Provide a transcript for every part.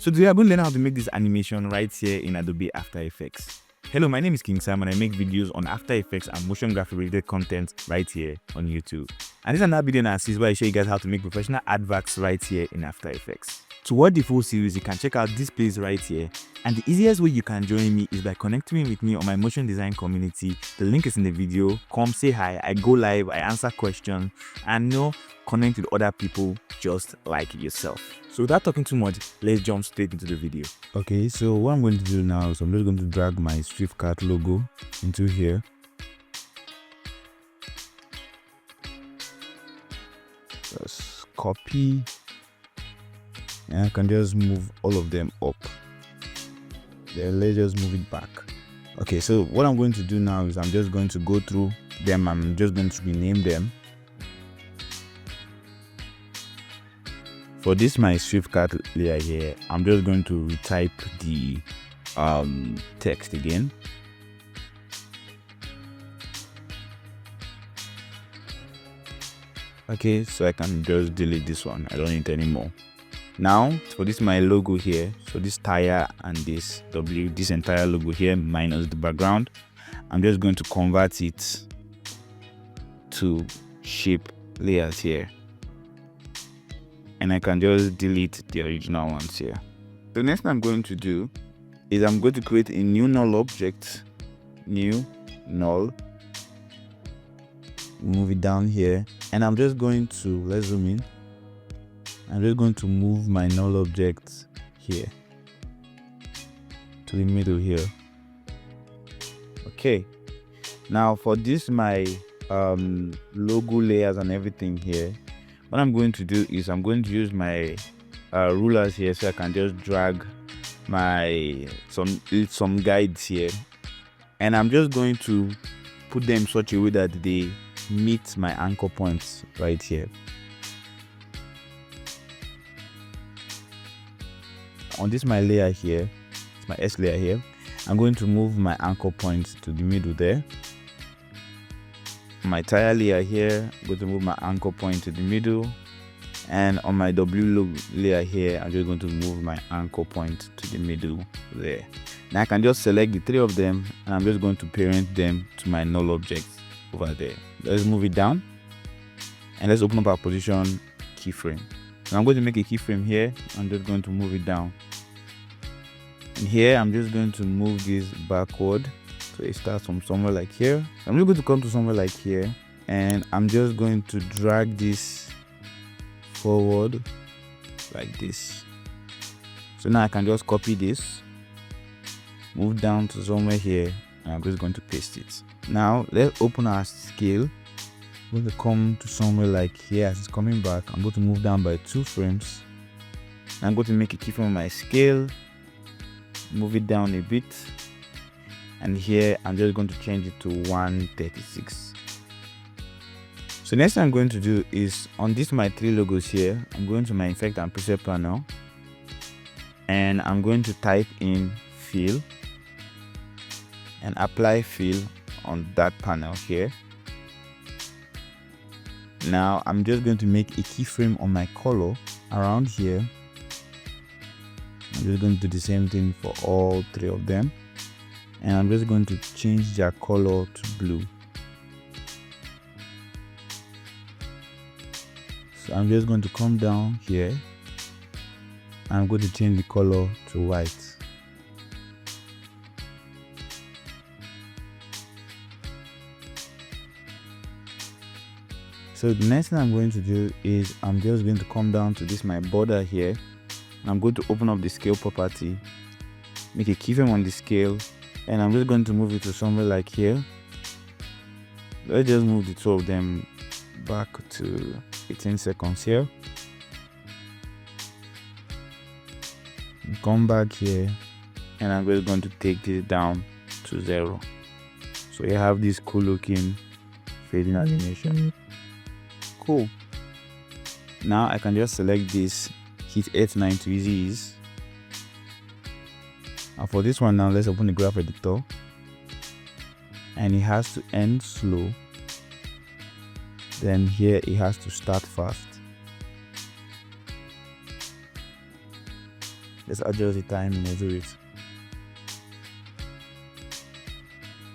So today I'm going to learn how to make this animation right here in Adobe After Effects. Hello, my name is King Sam and I make videos on After Effects and motion graphic related content right here on YouTube. And this is another video analysis where I show you guys how to make professional adverts right here in After Effects. To watch the full series, you can check out this place right here. And the easiest way you can join me is by connecting with me on my motion design community. The link is in the video. Come say hi, I go live, I answer questions, and connect with other people just like yourself. So without talking too much, let's jump straight into the video. Okay, so what I'm going to do now is I'm just going to drag my SwiftCart logo into here. Just copy. And I can just move all of them up. Then let's just move it back. Okay, so what I'm going to do now is I'm just going to go through them. I'm just going to rename them. For this my SwiftCart layer here, I'm just going to retype the text again. Okay, so I can just delete this one. I don't need it anymore. Now for this my logo here, so this tire and this this entire logo here minus the background, I'm just going to convert it to shape layers here, and I can just delete the original ones here. The next thing I'm going to do is I'm going to create a new null object. New null, move it down here, and I'm just going to, let's zoom in. I'm just going to move my null object here to the middle here. Okay, now for this my logo layers and everything here, what I'm going to do is I'm going to use my rulers here, so I can just drag my some guides here, and I'm just going to put them in such a way that they meet my anchor points right here. On this my layer here, it's my S layer here, I'm going to move my anchor points to the middle there. My tire layer here, I'm going to move my anchor point to the middle, and on my W layer here, I'm just going to move my anchor point to the middle there. Now I can just select the three of them, and I'm just going to parent them to my null objects over there. Let's move it down, and let's open up our position keyframe. Now I'm going to make a keyframe here. I'm just going to move it down. And here I'm just going to move this backward, so it starts from somewhere like here. I'm just going to come to somewhere like here, and I'm just going to drag this forward like this. So now I can just copy this, move down to somewhere here, and I'm just going to paste it. Now let's open our scale. I'm going to come to somewhere like here. As it's coming back, I'm going to move down by 2 frames. I'm going to make a keyframe on my scale, move it down a bit, and here I'm just going to change it to 136. So next thing I'm going to do is on this my 3 logos here, I'm going to my effect and preset panel, and I'm going to type in fill and apply fill on that panel here. Now I'm just going to make a keyframe on my color around here. I'm just going to do the same thing for all 3 of them, and I'm just going to change their color to blue. So I'm just going to come down here, and I'm going to change the color to white. So the next thing I'm going to do is I'm just going to come down to this my border here. I'm going to open up the scale property, make a keyframe on the scale, and I'm just going to move it to somewhere like here. Let's just move the 2 of them back to 18 seconds here. Come back here, and I'm just going to take this down to 0. So you have this cool looking fading animation. Cool. Now I can just select this, hit F9 to easy ease. And for this one now, let's open the graph editor, and it has to end slow. Then here it has to start fast. Let's adjust the timing and do it.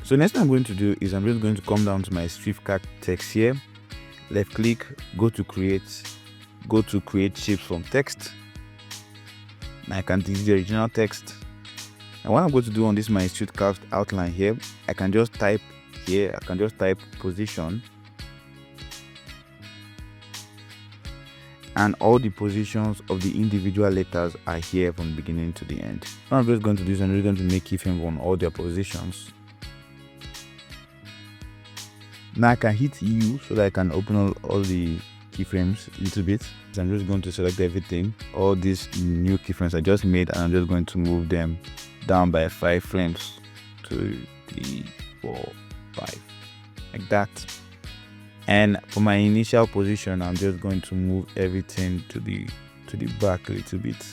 So next thing I'm going to do is I'm just going to come down to my SwiftCat text here, left click, go to create shapes from text. Now I can delete the original text. And what I'm going to do on this my SwiftCat outline here, I can just type here, I can just type position, and all the positions of the individual letters are here from the beginning to the end. What I'm just going to do is I'm just going to make keyframe on all their positions. Now I can hit U so that I can open all the keyframes a little bit. So I'm just going to select everything, all these new keyframes I just made, and I'm just going to move them down by 5 frames. 2, 3, 4, 5, like that. And for my initial position, I'm just going to move everything to the back a little bit,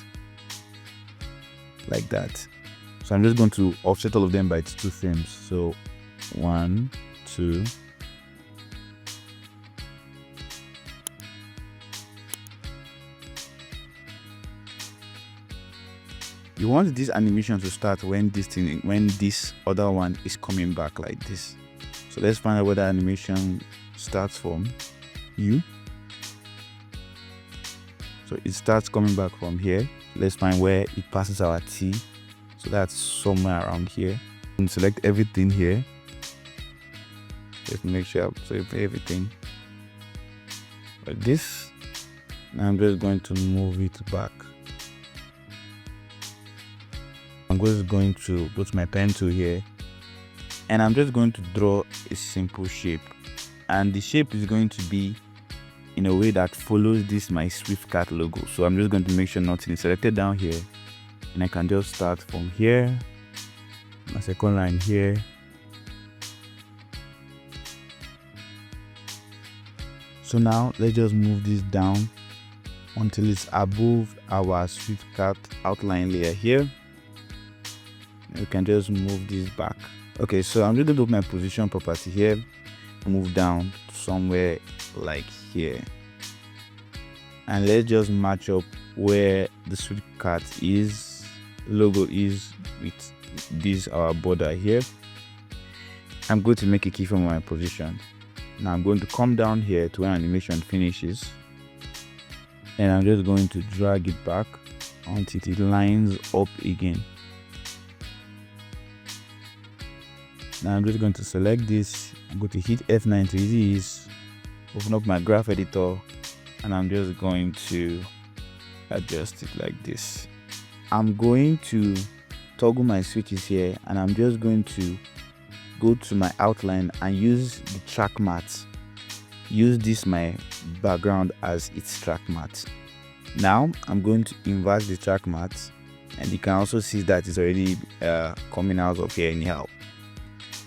like that. So I'm just going to offset all of them by 2 frames. So 1, 2. You want this animation to start when this other one is coming back like this. So let's find out where the animation starts from. U. So it starts coming back from here. Let's find where it passes our T. So that's somewhere around here. And select everything here. Let's make sure I save everything like this. Now I'm just going to move it back. I'm just going to go to my pen tool here, and I'm just going to draw a simple shape, and the shape is going to be in a way that follows this my SwiftCat logo. So I'm just going to make sure nothing is selected down here, and I can just start from here, my second line here, so now let's just move this down until it's above our SwiftCat outline layer here. You can just move this back. Okay, so I'm just going to put my position property here, move down to somewhere like here, and let's just match up where the SwiftCat logo is with this our border here. I'm going to make a keyframe on my position. Now I'm going to come down here to where animation finishes, and I'm just going to drag it back until it lines up again. Now I'm just going to select this. I'm going to hit F9 to easy ease, open up my graph editor, and I'm just going to adjust it like this. I'm going to toggle my switches here, and I'm just going to go to my outline and use the track mat. Use this my background as its track mat. Now I'm going to invert the track mat, and you can also see that it's already coming out of here anyhow.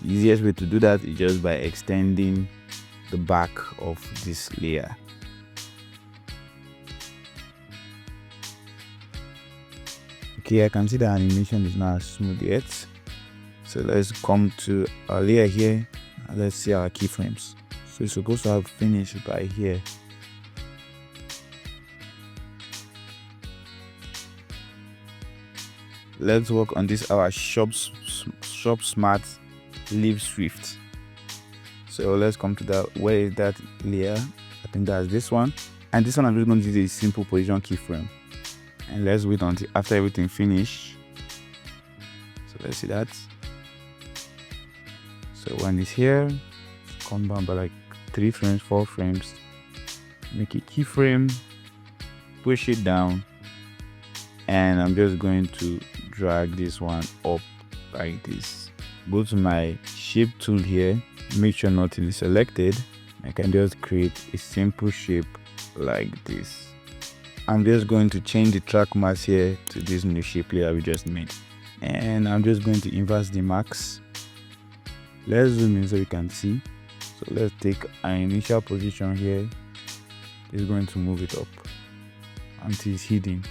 The easiest way to do that is just by extending the back of this layer. Okay, I can see the animation is not smooth yet. So let's come to our layer here and let's see our keyframes. So it's supposed to have finished by here. Let's work on this our shop smart leave Swift. So let's come to that. Where is that layer? I think that's this one. And this one I'm just going to use a simple position keyframe. And let's wait until after everything finish. So let's see that. So when it's here, come down by like 3 frames, 4 frames. Make a keyframe, push it down, and I'm just going to drag this one up like this. Go to my shape tool here, make sure nothing is selected. I can just create a simple shape like this. I'm just going to change the track mask here to this new shape layer we just made, and I'm just going to invert the max. Let's zoom in so you can see. So let's take our initial position here. It's going to move it up until it's hidden.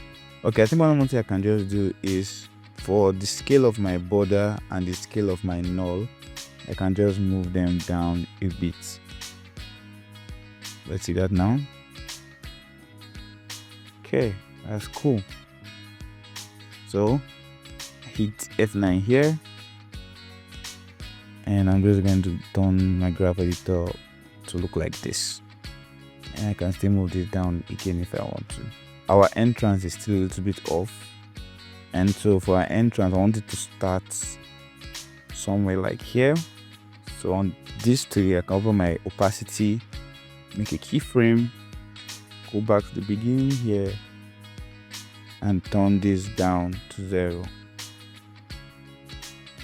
Okay, I think one more thing I can just do is for the scale of my border and the scale of my null, I can just move them down a bit. Let's see that now. Okay, that's cool. So hit F9 here, and I'm just going to turn my graph editor to look like this, and I can still move this down again if I want to. Our entrance is still a little bit off, and so for our entrance I want it to start somewhere like here. So on this tree I can open my opacity, make a keyframe, go back to the beginning here, and turn this down to 0.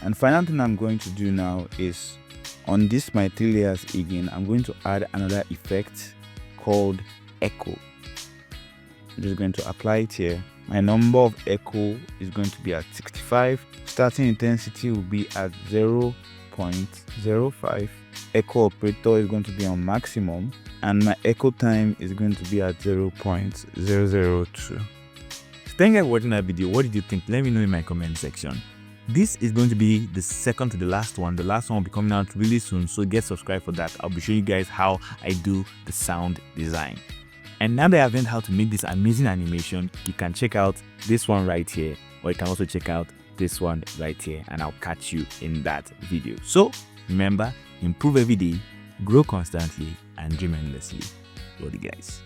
And final thing I'm going to do now is on this my 3 layers again, I'm going to add another effect called echo. I'm just going to apply it here. My number of echo is going to be at 65. Starting intensity will be at 0.05. Echo operator is going to be on maximum, and my echo time is going to be at 0.002. Thank you for watching that video. What did you think? Let me know in my comment section. This is going to be the second to the last one. The last one will be coming out really soon, so get subscribed for that. I'll be showing you guys how I do the sound design. And now that I've learned how to make this amazing animation, you can check out this one right here, or you can also check out this one right here, and I'll catch you in that video. So remember, improve every day, grow constantly, and dream endlessly. Love you guys.